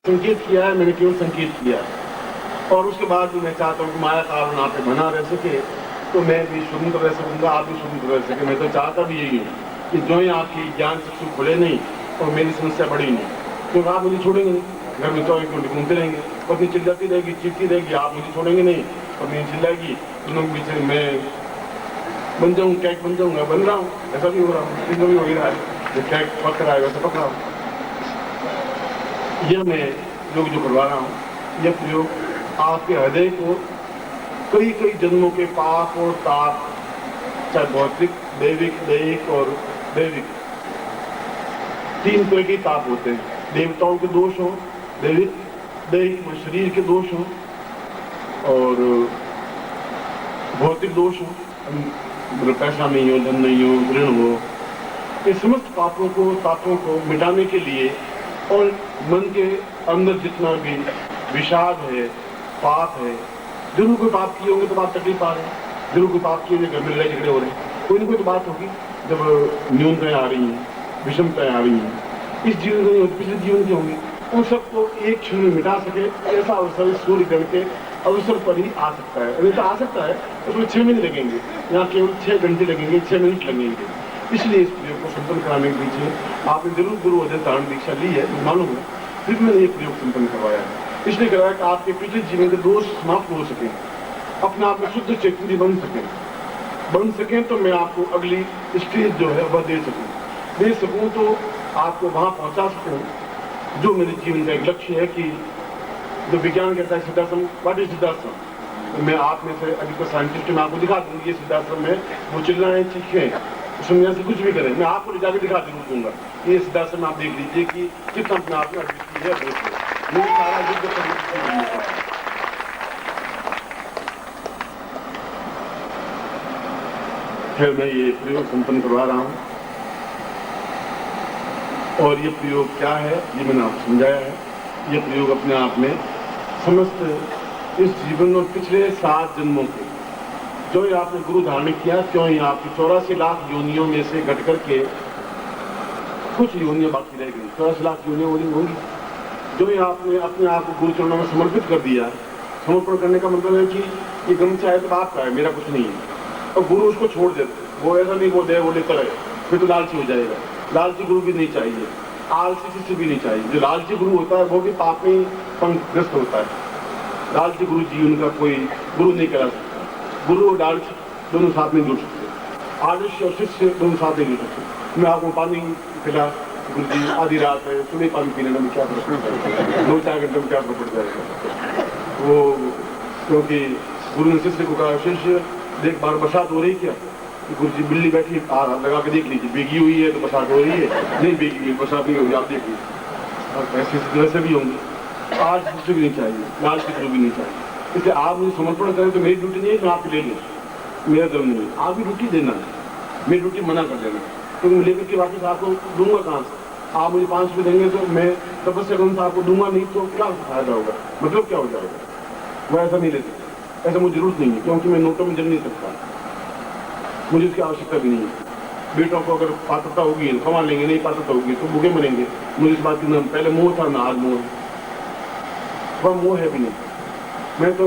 संकेत किया है, मैंने केवल संकेत किया है। और उसके बाद भी मैं चाहता हूँ कि माया कारण आप पे बना रह सके, तो मैं भी स्वतंत्र रह सकूंगा, आप भी स्वतंत्र रह सके। मैं तो चाहता भी यही हूँ कि जो ही आपकी ज्ञान चक्षु खुले नहीं और मेरी समस्या बढ़ी नहीं, क्योंकि आप मुझे छोड़ेंगे नहीं। घर में 24 घंटे घूमते रहेंगे, पत्नी चिल्लाती रहेगी, चीखती रहेगी, आप मुझे छोड़ेंगे नहीं, पत्नी चिल्लाएगी, दोनों के बीच मैं बन जाऊँ, कैक बन जाऊँगा, बन रहा हूँ, ऐसा भी हो रहा हूँ, भी हो ही रहा है। जो कैक पक रहा है वैसे पक रहा हूँ। यह मैं योग जो करवा रहा हूँ, यह प्रयोग आपके हृदय को कई कई जन्मों के पाप और ताप, चाहे भौतिक, दैविक, दैहिक और दैविक, तीन तरह के ताप होते हैं। देवताओं के दोष हो, दैविक, दैहिक में शरीर के दोष हो, और भौतिक दोष हो, पैसा नहीं हो, धन नहीं हो, ऋण हो, ये समस्त पापों को, तापों को मिटाने के लिए और मन के अंदर जितना भी विषाद है, पाप है, जरूर कोई पाप किए होंगे तो आप तकलीफ आ रहे हैं, जरूर कोई पाप किए होंगे, घर में लड़ाई झगड़े हो रहे हैं, कोई ना कोई तो बात होगी जब न्यूनताएं आ रही हैं, विषमताएं आ रही हैं, इस जीवन में नहीं होती, पिछले जीवन की होंगी, उन सबको एक क्षण में मिटा सके ऐसा अवसर सूर्य ग्रहण के अवसर पर ही आ सकता है। अगर तो आ सकता है तो उसमें 6 महीने लगेंगे, यहाँ केवल 6 घंटे लगेंगे, 6 मिनट लगेंगे। इसलिए इस प्रयोग को संपन्न कराने के पीछे आपने जरूर गुरु अध्ययन धारण दीक्षा ली है, मालूम है, फिर मैंने ये प्रयोग संपन्न करवाया है। इसलिए करवाया कि आपके पिछले जीवन के दोष समाप्त हो सके, अपने आप में शुद्ध चेतनी बन सके तो मैं आपको अगली स्टेज जो है वह दे सकूं तो आपको वहां पहुंचा सकूं जो मेरे जीवन का एक लक्ष्य है। कि जो विज्ञान कहता है सिद्धाश्रम, व्हाट इज सिद्धाश्रम, तो मैं आप में से अधिकतर साइंटिस्ट में आपको दिखा दूंगी ये सिद्धाश्रम में, वो चिल्लाएं, चीखें, दुनिया से कुछ भी करें, मैं आपको जाकर दिखा दूंगा। ये सिद्धाश्रम आप देख लीजिए कि कितना अपने आप में अद्वितीय है। मेरी सारा युद्ध करने फिर मैं ये प्रयोग संपन्न करवा रहा हूँ। और ये प्रयोग क्या है ये मैंने आपको समझाया है। ये प्रयोग अपने आप में समस्त इस जीवन और पिछले 7 जन्मों के जो ही आपने गुरु धारण किया, क्यों ही आपकी 84 लाख योनियों में से घट करके कुछ योनियां बाकी रह गई, 84 लाख योनियां होंगी। जो ही आपने अपने आप को गुरु चरणों में समर्पित कर दिया, समर्पण करने का मतलब है कि ये गमछा है तो आपका है, मेरा कुछ नहीं है, और गुरु उसको छोड़ देते। वो ऐसा नहीं वो दे वो लेकर है, फिर तो लालची हो जाएगा। लालची गुरु भी नहीं चाहिए, आलसी शिष्य भी नहीं चाहिए। जो लालची गुरु होता है वो भी पाप में पंखग्रस्त होता है। लालची गुरु जीवन का कोई गुरु नहीं करा सकता। गुरु और लालची दोनों साथ में जुड़ सकते, आदर्श और शिष्य दोनों साथ में जुड़ सकते। मैं आपको पानी पिला, गुरु जी आधी रात है, सुबह पानी पीने में क्या फर्क पड़ता है, 2-4 घंटे में क्या फर्क पड़ जाएगा। वो क्योंकि गुरु ने शिष्य को कहा, शिष्य देख बार बरसात हो रही क्या, गुरु जी बिल्ली बैठी लगा के देख लीजिए, भीगी हुई है तो बरसात हो रही है, नहीं भीगी हुई बरसात नहीं होगी, आप देख लीजिए। ऐसे वैसे भी होंगे। आज शिष्य भी नहीं चाहिए, लाल की गुरु भी नहीं चाहिए। इसलिए आप मुझे समर्पण करें तो मेरी ड्यूटी नहीं है, मैं आपकी ले लूँ, मेरा धर्म नहीं है। आप भी ड्यूटी देना है, मेरी ड्यूटी मना कर देना, तो मैं लेकर के वापस आपको दूंगा कहाँ से। आप मुझे 5 रुपये देंगे तो मैं तपस्या करूँ तो आपको दूंगा, नहीं तो क्या फायदा होगा, मतलब क्या हो जाएगा। मैं ऐसा नहीं ले सकता, ऐसा मुझे जरूरत नहीं है, क्योंकि मैं नोटों में जल नहीं सकता, मुझे उसकी आवश्यकता भी नहीं है। बेटों को अगर पात्रता होगी तो कमा लेंगे, नहीं पात्रता होगी तो भूखे मरेंगे। मुझे इस बात की ना पहले मोह था ना आज मोह है, वह मोह है भी नहीं। मैं तो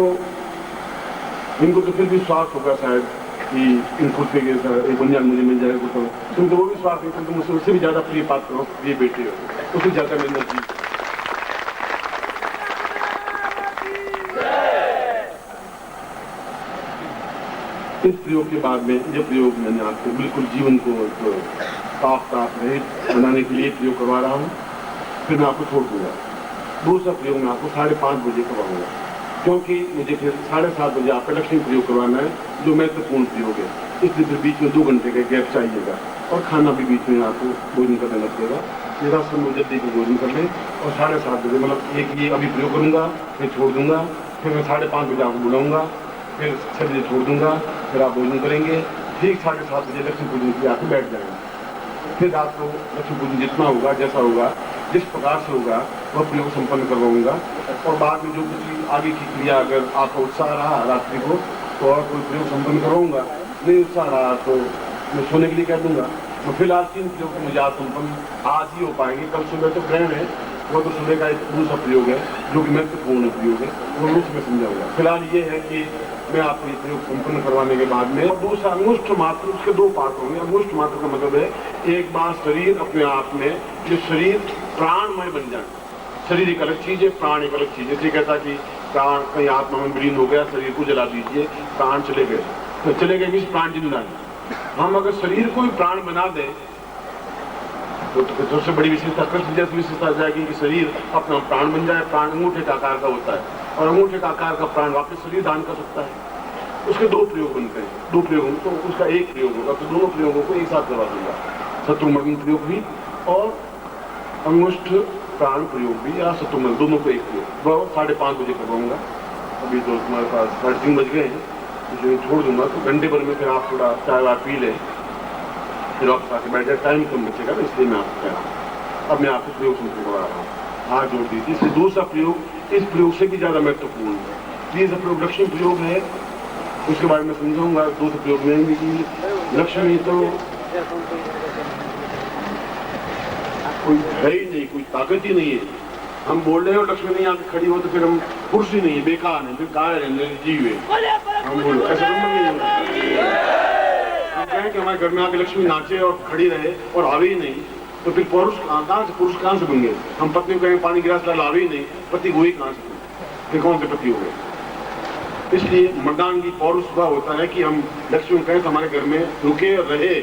इनको तो फिर भी स्वार्थ होगा शायद कि इन कुत्ते के एक बनियान मुझे मिल जाएगा, तुम तो वो भी स्वार्थ है, तुम मुझसे उससे भी ज्यादा प्रिय पात्र हो, प्रिय बेटे हो, उससे ज्यादा मिलना चाहिए। इस प्रयोग के बाद में ये प्रयोग मैंने आपको बिल्कुल जीवन को साफ रहित बनाने के लिए प्रयोग करवा रहा हूँ। फिर मैं आपको छोड़ दूंगा। दूसरा प्रयोग मैं आपको 5:30 बजे करवाऊंगा, क्योंकि मुझे फिर 7:30 बजे आपका लक्ष्मी प्रयोग करवाना है, जो महत्वपूर्ण प्रयोग है। इसलिए फिर बीच में 2 घंटे का गैप चाहिएगा, और खाना भी बीच में आपको भोजन कर देना पड़ेगा। मेरा समय जल्दी को भोजन कर लें, और 7:30 बजे मतलब एक ये अभी प्रयोग करूँगा, फिर छोड़ दूंगा, फिर मैं 5:30 बजे आपको बुलाऊंगा, फिर 6 बजे छोड़ दूंगा, फिर आप भोजन करेंगे, ठीक 7:30 बजे लक्ष्मी पूजन के आके बैठ जाएंगे। फिर रात को लक्ष्मी पूजन जितना होगा, जैसा होगा, जिस प्रकार से होगा, वह प्रयोग संपन्न करवाऊंगा। और बाद में जो कुछ आगे की क्रिया अगर आपका उत्साह रहा रात्रि को तो और कोई प्रयोग संपन्न करवाऊंगा, नहीं उत्साह रहा तो मैं सोने के लिए कह दूंगा। तो फिलहाल 3 प्रयोग मुझे आज संपन्न आज ही हो पाएंगे। कल सुबह तो ग्रहण है, बहुत सुबह का एक दूसरा प्रयोग है जो कि महत्वपूर्ण प्रयोग है, वो रूप में समझाऊंगा। फिलहाल ये है कि मैं आपको ये प्रयोग संपन्न करवाने के बाद में दूसरा अंगुष्ठ मात्र, उसके दो पार्ट होंगे। अंगुष्ठ मात्र का मतलब है एक बार शरीर अपने आप में, जो शरीर प्राणमय बन जाए। शरीर एक अलग चीज है, प्राण एक अलग चीज है। कहता कि प्राण कहीं आत्मा में विलीन हो गया, शरीर को जला दीजिए, प्राण चले गए। तो चले गए मीन्स प्राण जिंदा है। हम अगर शरीर को ही प्राण बना दें तो सबसे बड़ी विशेषता, कृष्ण जैसी विशेषता आ जाएगी कि शरीर अपना प्राण बन जाए। प्राण अंगूठे का आकार का होता है और अंगूठे का आकार का प्राण वापस शरीर दान कर सकता है। उसके दो प्रयोग बनते हैं, दो प्रयोग, तो उसका एक प्रयोग होगा। तो दोनों प्रयोगों को एक साथ करवा दूंगा, शत्रुमर्दन प्रयोग भी और अंगुष्ठ प्राण प्रयोग भी, या शत्रुमर्दन, दोनों को एक प्रयोग 5:30 बजे करवाऊंगा। अभी तो तुम्हारे पास 3:30 बज गए हैं, तो जो छोड़ दूंगा तो घंटे भर में फिर आप थोड़ा चाय वाय पी लें, फिर आप आके बैठ जाए। टाइम कम बचेगा, तो इसलिए मैं आपको कह रहा हूँ। अब मैं आपको प्रयोग सुनने करवा रहा हूँ, हाथ जोड़ दीजिए। इससे दूसरा प्रयोग इस प्रयोग से भी ज्यादा महत्वपूर्ण है। तीसरा प्रयोग लक्ष्मी प्रयोग है, उसके बारे में समझाऊंगा। दूसरे प्रयोग में कि लक्ष्मी तो कोई है ही नहीं, कोई ताकत ही नहीं है। हम बोल रहे हो लक्ष्मी नहीं आके खड़ी हो तो फिर हम पुरुष ही नहीं है, बेकार है, फिर कहा है निर्जीव है। हम बोलो ऐसा नहीं कहें कि हमारे घर में आके लक्ष्मी नाचे और खड़ी रहे और आवे ही नहीं, तो फिर पुरुष कहाँ से बन गए? हम पत्नी को कहें पानी गिलास ला, आवे ही नहीं, पति हुए कहाँ से, फिर कौन से पति हो गए? इसलिए मर्दांगी पौरुष वह होता है कि हम लक्ष्मी को कहें तो हमारे घर में रुके रहे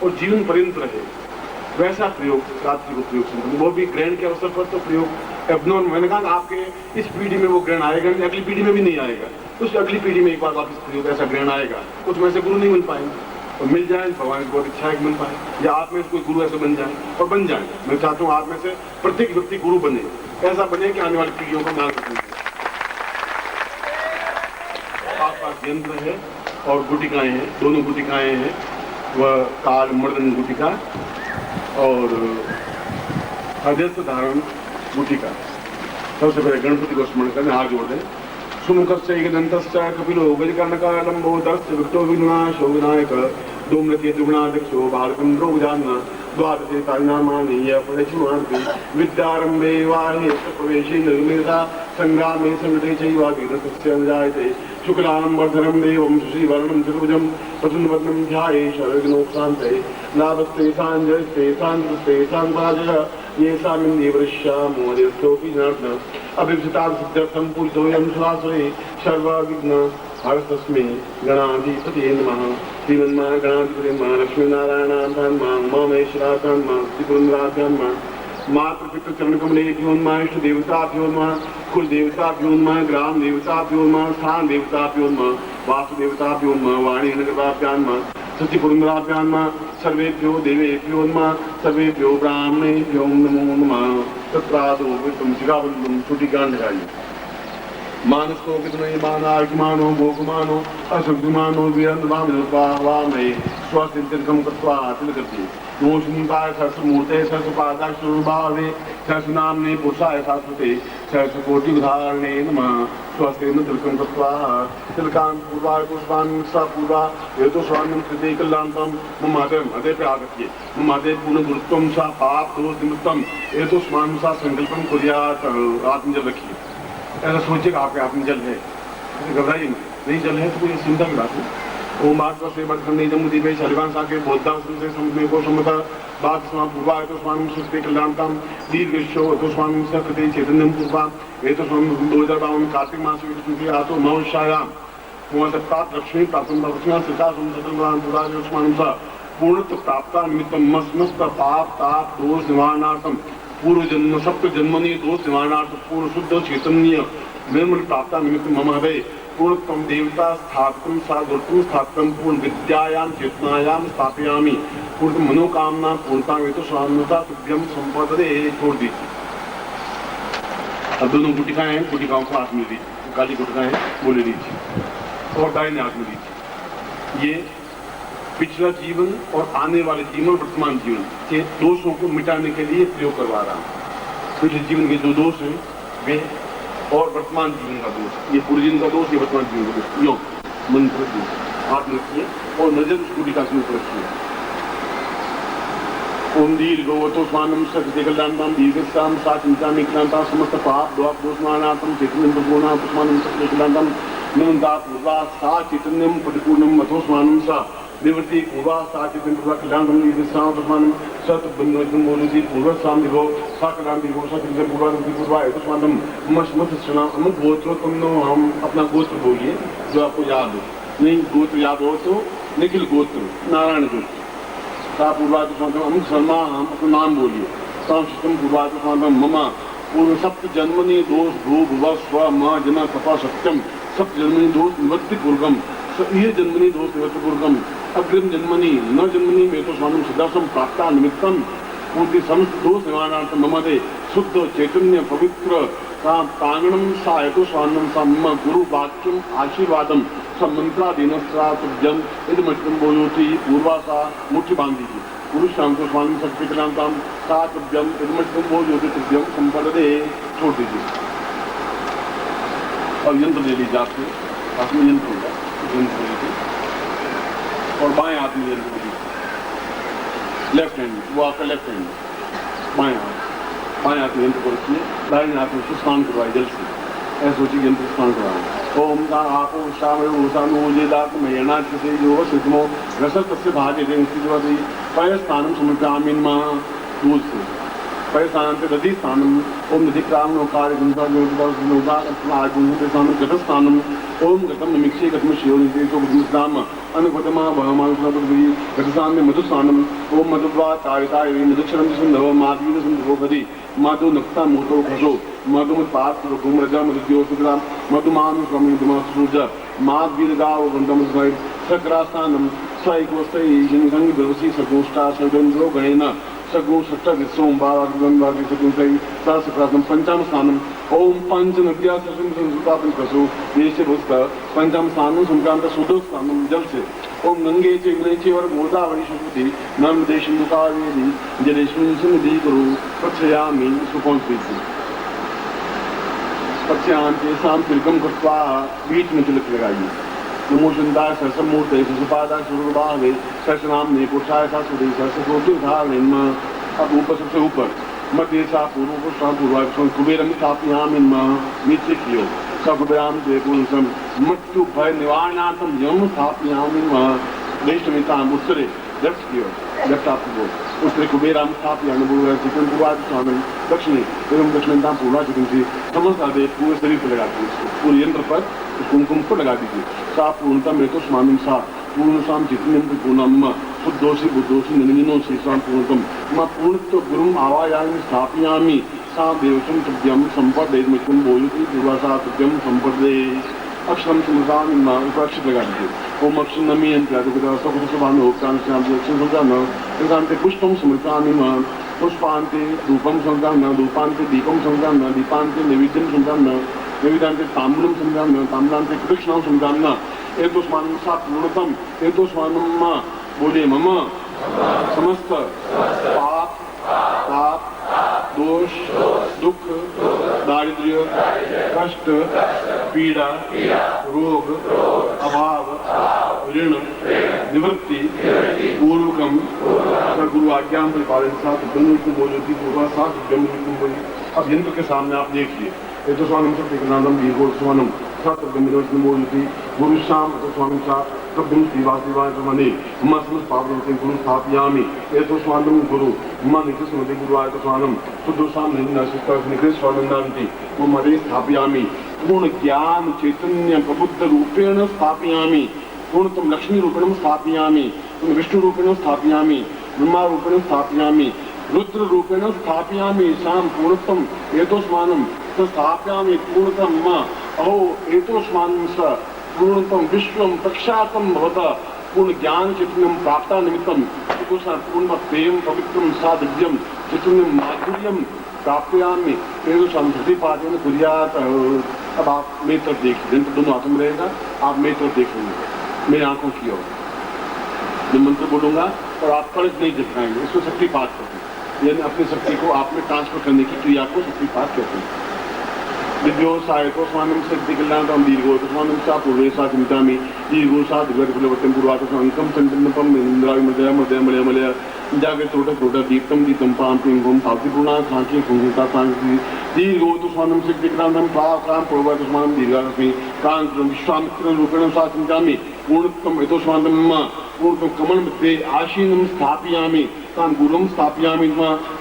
और जीवन पर्यंत रहे। वैसा प्रयोग रात्रि को प्रयोग सुनते, वो भी ग्रहण के अवसर पर। तो प्रयोग एब्नॉर्मल, मैंने कहा आपके इस पीढ़ी में वो ग्रहण आएगा नहीं, अगली पीढ़ी में भी नहीं आएगा। उस अगली पीढ़ी में एक बार वापस प्रयोग ऐसा ग्रहण आएगा, उसमें से गुरु नहीं बन पाएंगे और मिल जाए, भगवान की बहुत इच्छा है कि बन पाए, या आप में से कोई गुरु ऐसे बन जाए और बन जाए। मैं चाहता हूँ आप में से प्रत्येक व्यक्ति गुरु बने, ऐसा बने कि आने वाली पीढ़ियों का मार्गदर्शन। आपके पास यंत्र है और गुटिकाएं हैं, दोनों गुटिकाएं हैं, वह काल मर्दन गुटिका और अध्यक्ष धारण गुटिका। सबसे पहले गणपति को स्मरण करने, हाथ जोड़ दें। सुमुखश्चैकदन्तश्च कपिलो गजकर्णकालम्बोदरश्च विक्तो विघ्नाशो विनायक धूम्रके दुगुणाध्यक्षो बालकं रोगजान्न द्वादशे तान्नामानि यपरिचिमान्ति विद्यारम्भे वाहे प्रवेशे निर्मिता संग्रामे संगते चैवाग्निरस्य जायते शुक्लां वर्धनं देवं श्रीवर्णं चतुर्भुजं प्रसन्नवदनं ध्याये सर्वविघ्नोपशान्तये लाभस्ते साञ्जयस्ते सान्द्रस्ते साङ्गराजः ये सामिन्देवृष्या मोदस्थोऽपि जनार्दन अभिप्सितार्थं पूजितोऽयं सुरासुरे सर्वविघ्न हरस्तस्मै गणाधिपतये नमः। श्रीमन्मा गणाधिपतये नमः। लक्ष्मीनारायणाभ्यां ममेश्वराभ्यां त्रिपुरन्दराभ्यां मातृपितृ चरणकमलेभ्यो नमः। इष्ट देवताभ्यो नमः। कुल देवताभ्यो नमः। ग्राम देवताभ्यो नमः। स्थान देवताभ्यो नमः। वासुदेवताभ्यो नमः। वाणी नगराभ्यां नमः। सत्यपुरन्दराभ्यां नमः। सर्वेभ्यो देवेभ्यो नमः। सर्वेभ्यो ब्राह्मणेभ्यो नमो नमः। तत्रादो विष्णु शिरावन्दं छुटिकाण्डकाय मानस को कितने मानो भोगमानो असुखमानो वीरवामे स्वस्तिकम कृत्वा तिलकति नोष्णीपाय सहस्रमूर्ते सहस्रपादाक्षुर्भावे सहस्रनाम्ने पुरुषाय शाश्वते सहस्रकोटिधारणे नमः। स्वस्तेन तिलकं कृत्वा तिलकान् पूर्वाय पुष्पान् सा पूर्वा हेतु स्वामिं कृते कल्याणं मम हृदय पे आगत्य मम हृदय पूर्णगुरुत्वं सा पाप दोष निमित्तं हेतु स्वामिं सा संकल्पं कुर्यात्। आत्मजल रखिए, ऐसा सोचिएगा आपके आप में जल है, घबराइए नहीं जल है तो कोई चिंता की बात नहीं। ओम बात से बद करने जमुदी में शलिवान साके बोद्धा से समझने को समता बात स्वाम पूर्वा है तो स्वामी सुस्ते कल्याणतम दीर्घशो तो स्वामी सकृते चैतन्यम पूर्वा ये तो स्वामी 2052 कार्तिक मास में आतो नवशायाम मोहसप्तात लक्ष्मी प्राप्तम भवस्ना सिता सुमतम पूरा जो स्वामी सा पूर्णत्व प्राप्ता निमित्तम मस्त पाप ताप दोष निवारणार्थम पूर्व जन्म सप्त जन्मनि दोष निवारणार्थ पूर्ण शुद्ध चैतन्य निर्मल प्राप्त निमित्त मम हृदय पूर्णतम देवता स्थापितम साधुत्वं स्थापितम पूर्ण विद्यायां चेतनायां स्थापयामि पूर्ण मनोकामना पूर्णता में तो स्वामिता तुभ्यम संपदे। छोड़ दी। अब दोनों गुटिकाएं हैं, गुटिकाओं को हाथ में लीजिए, काली गुटिकाएं बोले लीजिए और दाहिने हाथ में लीजिए। ये पिछला जीवन और आने वाले जीवन वर्तमान जीवन के दोषों को मिटाने के लिए प्रयोग करवा रहा हूँ। पिछले जीवन के जो दोष हैं वे और वर्तमान जीवन का दोष, ये पूर्व जीवन का दोष, ये वर्तमान जीवन का दोष, योग मंत्र दोष हाथ में रखिए और नजर उस गुटिका के ऊपर रखिए। ओम दीर्घवतो स्वानम सत्यकल्याणं दीर्घस्ताम सा चिंतामि क्लांता समस्त पाप दोषनानातं चैतन्यं पूर्णा पुष्मानं सत्यकल्याणं नंदा पूर्वा सा चैतन्यं परिपूर्णं मतो स्वानम सा निवृत्ति पूर्वा सा चैतन्यं पूर्वा कल्याणं दीर्घस्ताम पुष्मानं सत बन्धुं मोलुति पूर्व साम दिवो सा कल्याण दिवो सा चैतन्य पूर्वा निवृत्ति पूर्वा है स्वानम मत सुना हम गोत्र तुम हम अपना गोत्र बोलिए जो आपको याद हो, नहीं गोत्र याद हो तो निखिल गोत्र नारायण गोत्र पूर्वाद अमुक शर्मा हम अपना नाम बोलिए संस्कृतम पूर्वाद ममा पूर्व सप्त जन्मनि दोष भू भुव स्व म जना तपा सत्यम सप्त जन्मनि दोष निवृत्ति पूर्वम ये जन्मनि दोष निवृत्ति पूर्वम अग्रिम जन्मनि न जन्मनि में तो स्वामी सदासम प्राप्ता निमित्तम पूर्ति समस्त दोष निवारणार्थ मम दे शुद्ध चैतन्य पवित्र प्रांगणम सा हेतु स्वानम सा मम गुरु वाक्यम आशीर्वादम सब मंत्राधीनस्त्रातुभ्यम यदि मष्टम बोलोति पूर्वासा मुठ्ठी बांध दीजिए पुरुष शाम को स्वामी शक्ति क्रांताम सातुभ्यम यदि मष्टम बोलोति तुभ्यम संपदे छोड़ दीजिए और यंत्र ले लीजिए आपसे पास में यंत्र होगा यंत्र लीजिए और बाएं हाथ में यंत्र लीजिए लेफ्ट हैंड वो आपका लेफ्ट हैंड बाएं हाथ में यंत्र को रखिए दाहिने हाथ में स्नान करवाए जल से ऐसा सोचिए यंत्र स्नान करवाए ओम का आपो शामयो सानो जेदात मयना किसे योग सिद्धमो रसत से भागे दें स्थितिवती पय स्थानम समुद्रामीन मा दूध से पय स्थान पे नदी स्थानम ओम नदी क्राम नो कार्य गुंजा जोदा आगुंते स्थानम गत स्थानम ओम गतम मिक्षे गतम शिवनिते तो गुंजाम अनुगतमा बहमान सदुवी गतस्थान में मधु स्थानम ओम मधुवा तायता ये मधुक्षरम संधव माधवीर संधव भदी मधु नक्ता मोतो खसो मधुमत पात्र घुमरजा मधुद्यो सुग्राम मधुमान प्रमिदमा सूजा माधवीरगाव गंधम सहित सक्रास्थानम स्वैकोस्तै जिनगंग दवसी सगोष्ठा सगंधो गणेना सगो सट्टा विश्वम बागंबागी सगुंसै सासप्रासम पंचम स्थानम ओम पंच नद्या ससुम संसुतापन कसो देशे भुस्ता पंचम स्थानम संक्रांत सुदो स्थानम जल से ओम गंगे च यमुने च और गोदावरी शुद्धि नर्मदे सिंधु कावेरी जलेस्मिन् सन्निधि कुरु प्रक्षयामि सुपंस्थिति पक्षान के शाम तिलकम कृत्वा बीच में तिलक लगाइए नमो शंताय सरसमूर्ते सुपादाय सुरभावे सरसनाम ने पुरुषाय सा सुदे सरस्वती धारण अब ऊपर सबसे ऊपर मध्य सा पूर्व को शाम पूर्वा कुबेरम स्थापयाम नीचे कियो सकुबेराम दे पुरुषम मृत्यु भय निवारणार्थम यम स्थापयाम देशमिताम उत्तरे लेफ्ट कियो लेफ्ट आपको उत्तरे कुबेराम स्थापयाम चिकन पूर्वाद स्वामी दक्षिणी एवं दक्षिणताम पूर्वा चिकन थी समस्त आदे पूरे शरीर पर लगा दीजिए पूरे यंत्र पर कुमकुम को लगा दीजिए सा पूर्णता में तो स्वामी सा पूर्ण शाम जितने पूर्णम शुद्धोषी बुद्धोषी निरंजनो श्रीशाम पूर्णतम माँ पूर्णत्व गुरुम आवायामी स्थापयामी सा देवसम तुभ्यम संपदे मुझकुम बोलती पूर्वासा तुभ्यम संपदे अक्षरम सुमसाम अक्षर लगा दीजिए ओम अक्षर नमी अंत्यादुपदान पुष्पम समृतानि पुष्पांते धूपम संक्रांत धूपांते दीपम संक्रांत दीपांते नैवेद्यम संक्रांत नैवेद्यान्ते ताम्बूलम संक्रांत ताम्बूलांते कृष्णम संक्रांत एतो स्वानम सा पूर्णतम एतो स्वानम बोले मम समस्त पाप ताप दोष दुख दारिद्र्य कष्ट पीड़ा रोग अभाव ऋण निवृत्ति पूर्वकम गुरु आज्ञा परिपालन साथ बोलती पूर्वा साथ अब यंत्र के सामने आप देखिए ये तो स्वामी सत्यनादम दीर्घो स्वानम सत्यमिति गुरु शाम तो स्वामी सा तब्दम श्रीवासिवाय मने मम समस्त पापनते गुरु स्थापयामि ये तो स्वानम गुरु मम नित्य स्मृति गुरुवाय तो स्वानम सुदोषाम निकृष्ट स्वानंदांति मम मदे स्थापयामि पूर्ण ज्ञान चैतन्य प्रबुद्ध रूपेण स्थापयामि पूर्णतम लक्ष्मी रूपेण स्थापयामि विष्णु रूपेण स्थापयामि ब्रह्मा रूपेण स्थापयामि रुद्र रूपेण स्थापयामि शाम पूर्णतम एतोस्मानं स्थापयामि पूर्णतम अहो एतोस्मानं स पूर्णतम विश्वम प्रख्यातम भवता पूर्ण ज्ञान चैतन्यम प्राप्ता निमित्तम पूर्ण प्रेम पवित्रम सादिव्यम चैतन्यम माधुर्यम प्राप्यामि एतोस्मानं प्रतिपादन कुर्यात्। अब आप मेरी तरफ देखिए, दोनों हाथों में रहेगा, आप मेरी तरफ देखेंगे मेरी आंखों की ओर। मैं मंत्र बोलूंगा और आप फर्ज नहीं दिखाएंगे, इसको शक्तिपात कहते हैं, यानी अपनी शक्ति को आप में ट्रांसफर करने की क्रिया को शक्तिपात कहते हैं। दिव्यो सायको स्वानम सिद्धिकल्याणं दीर्घो स्वानम सा पूर्वेशा चिंतामि दीर्घो सा दिव्यकुलवत्यं पूर्वात अंकम चंदनपम इंद्राय मदय मदय मलय मलय जागे टोट दीप्तम दीपम पाम पिंगम फातिपूर्णा खांकी कुंता सांगी दीर्घो तो स्वानम सिद्धिकल्याणं प्राकाम पूर्वात स्वानम दीर्घास्मि कांतम विश्वामित्र रूपेण सा चिंतामि पूर्णत्वम यतो स्वानम पूर्णत्वम कमल मध्ये आशीनं स्थापयामि तां गुरुं स्थापयामि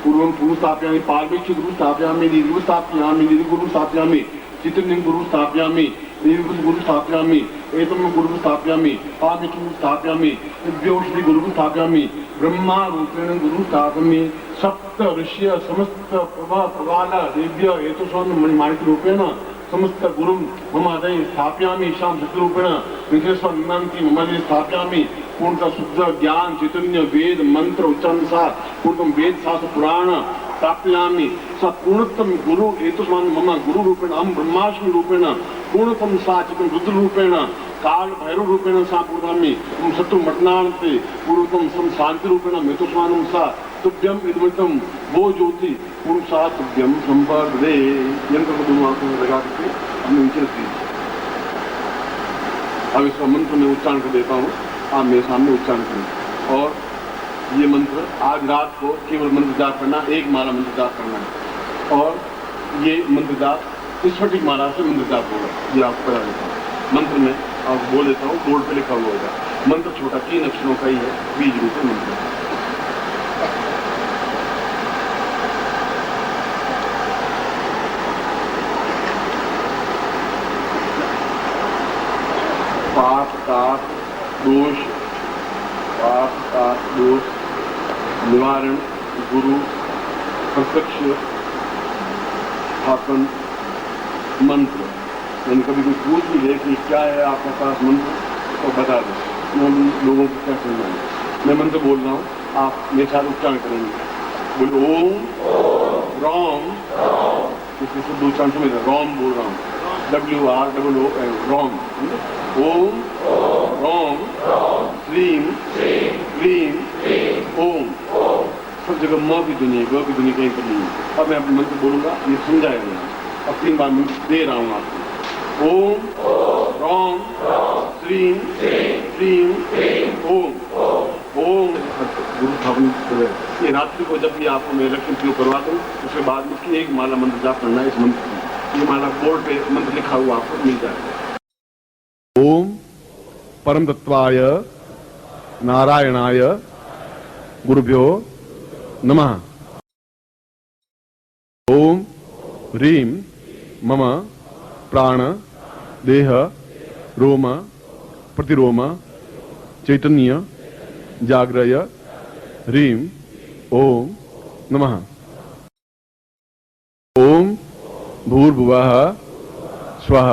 पूर्वं गुरु स्थापयामि पार्वती गुरु स्थापयामि निर्गुरु स्थापयामि निर्गुरु स्थापयामि चित्रलिंग गुरु स्थापयामि निर्गुरु गुरु स्थापयामि एतम गुरु स्थापयामि पार्वती गुरु स्थापयामि दिव्योषधि गुरु स्थापयामि ब्रह्मा रूपेण गुरु स्थापयामि सप्त ऋषय समस्त प्रभा प्रवाल दिव्य एतस्वान् मणिमाणिक रूपेण समस्त गुरु मम हृदय स्थापयामि शाम शक्तिरूपेण विघ्नेश्वर विमानती मम हृदय स्थापयामि पूर्णतः शुद्ध ज्ञान चैतन्य वेद मंत्र उच्चारणसार पूर्णतम वेद शास्त्र पुराण प्राप्यामि स पूर्णतम गुरु एतस्मान् मम गुरु रूपेण अहं ब्रह्मास्मि रूपेण पूर्णतम सा चितं रुद्र रूपेण काल भैरव रूपेण सा पूर्णामि शत्रु मटनान्ते पूर्णतम सम शांति रूपेण मेतस्मानं सा तुभ्यम इदमितं वो ज्योति पुरुषा तुभ्यम संपर्दे यंत्र को दोनों आंखों में लगा करके हमने नीचे रख दी। अब इसका मंत्र मैं उच्चारण कर देता हूँ, आप मेरे सामने उच्चारण करें। और ये मंत्र आज रात को केवल मंत्र जाप करना, एक माला मंत्र जाप करना है। और ये मंत्र जाप इस स्फटिक माला से मंत्र जाप होगा, ये आपको बता देता हूँ। मंत्र में आपको बोल देता हूँ, बोर्ड पे लिखा हुआ होगा। मंत्र छोटा 3 अक्षरों का ही है, बीज रूप में मंत्र। पाप ताप दोष निवारण गुरु प्रत्यक्ष स्थापन मंत्र। यानी कभी कोई पूछ भी ले कि क्या है आपके पास मंत्र तो बता दो, हम लोगों को क्या करना है। मैं मंत्र बोल रहा हूँ, आप मेरे साथ उच्चारण करेंगे। बोलो ओम राम, इसमें शुद्ध उच्चारण समझ रहे, राम बोल रहा हूँ, WROOM रोम। ओम राम श्रीम क्लीम ओम। सब जगह म की ध्वनि है, ग की ध्वनि कहीं पर नहीं है। अब मैं अपना मंत्र बोलूंगा, ये समझाएगा। अब 3 बार मैं दे रहा हूँ आपको। ओम राम श्रीम क्लीम ओम। ओम गुरु स्थापन। ये रात्रि को जब भी आपको मैं लक्ष्मी प्रयोग करवा दूँ, उसके बाद इसकी एक माला मंत्र जाप करना है। इस मंत्र की ये माला बोर्ड पे मंत्र लिखा हुआ आपको मिल जाएगा। ओम परम तत्वाय नारायणाय गुरुभ्यो नमः। ओम ह्रीम मम प्राण देह रोम प्रतिरोम चैतन्य जाग्रय ह्रीम ओम नमः। ओम भूर्भुवः स्वः